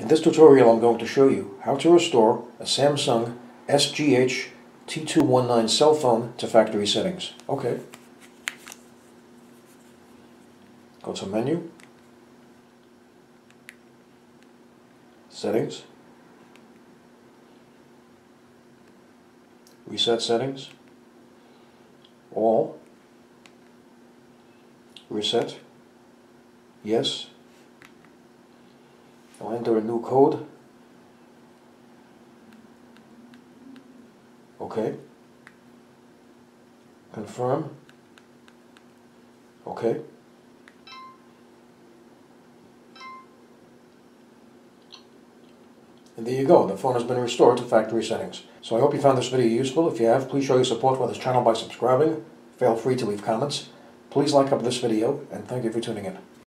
this tutorial I'm going to show you how to restore a Samsung SGH T219 cell phone to factory settings. Okay. Go to Menu, Settings, Reset Settings, All, Reset, Yes. I'll enter a new code. Okay. Confirm. Okay. And there you go, the phone has been restored to factory settings. So I hope you found this video useful. If you have, please show your support for this channel by subscribing. Feel free to leave comments. Please like up this video, and thank you for tuning in.